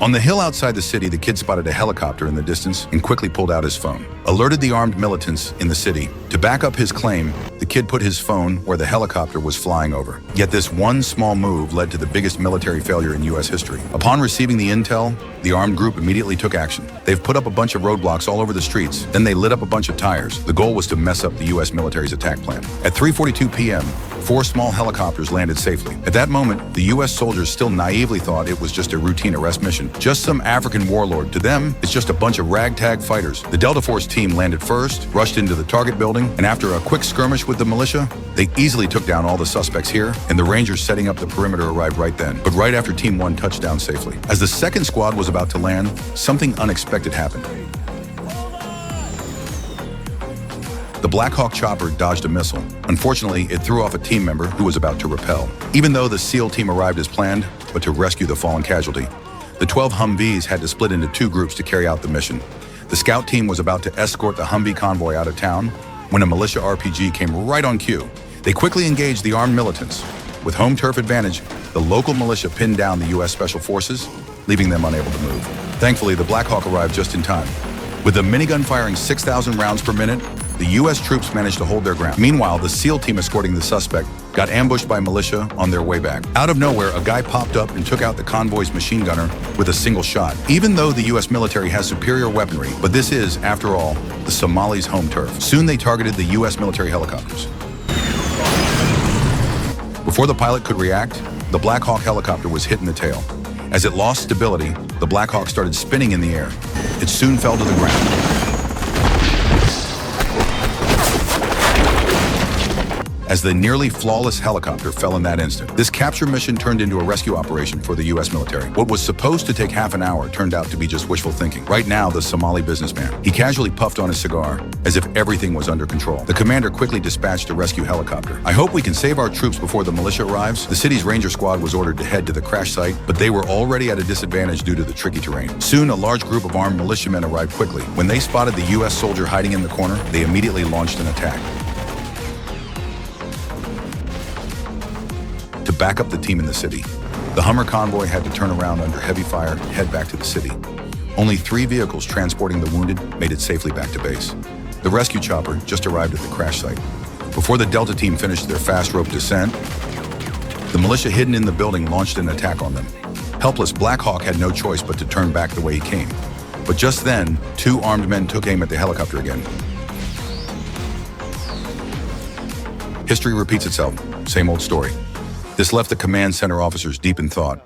On the hill outside the city, the kid spotted a helicopter in the distance and quickly pulled out his phone. Alerted the armed militants in the city. To back up his claim, the kid put his phone where the helicopter was flying over. Yet this one small move led to the biggest military failure in U.S. history. Upon receiving the intel, the armed group immediately took action. They've put up a bunch of roadblocks all over the streets. Then they lit up a bunch of tires. The goal was to mess up the U.S. military's attack plan. At 3:42 p.m., 4 small helicopters landed safely. At that moment, the U.S. soldiers still naively thought it was just a routine arrest mission. Just some African warlord. To them, it's just a bunch of ragtag fighters. The Delta Force team landed first, rushed into the target building, and after a quick skirmish with the militia, they easily took down all the suspects here, and the Rangers setting up the perimeter arrived right then. But right after Team 1 touched down safely. As the second squad was about to land, something unexpected happened. The Black Hawk chopper dodged a missile. Unfortunately, it threw off a team member who was about to rappel. Even though the SEAL team arrived as planned, but to rescue the fallen casualty, the 12 Humvees had to split into 2 groups to carry out the mission. The scout team was about to escort the Humvee convoy out of town when a militia RPG came right on cue. They quickly engaged the armed militants. With home turf advantage, the local militia pinned down the U.S. Special Forces, leaving them unable to move. Thankfully, the Black Hawk arrived just in time. With the minigun firing 6,000 rounds per minute, the U.S. troops managed to hold their ground. Meanwhile, the SEAL team escorting the suspect got ambushed by militia on their way back. Out of nowhere, a guy popped up and took out the convoy's machine gunner with a single shot. Even though the U.S. military has superior weaponry, but this is, after all, the Somalis' home turf. Soon they targeted the U.S. military helicopters. Before the pilot could react, the Black Hawk helicopter was hit in the tail. As it lost stability, the Black Hawk started spinning in the air. It soon fell to the ground. As the nearly flawless helicopter fell in that instant. This capture mission turned into a rescue operation for the U.S. military. What was supposed to take half an hour turned out to be just wishful thinking. Right now, the Somali businessman, he casually puffed on his cigar as if everything was under control. The commander quickly dispatched a rescue helicopter. I hope we can save our troops before the militia arrives. The city's ranger squad was ordered to head to the crash site, but they were already at a disadvantage due to the tricky terrain. Soon, a large group of armed militiamen arrived quickly. When they spotted the U.S. soldier hiding in the corner, they immediately launched an attack. To back up the team in the city, the Hummer convoy had to turn around under heavy fire and head back to the city. Only 3 vehicles transporting the wounded made it safely back to base. The rescue chopper just arrived at the crash site. Before the Delta team finished their fast rope descent, the militia hidden in the building launched an attack on them. Helpless, Black Hawk had no choice but to turn back the way he came. But just then, 2 armed men took aim at the helicopter again. History repeats itself, same old story. This left the command center officers deep in thought.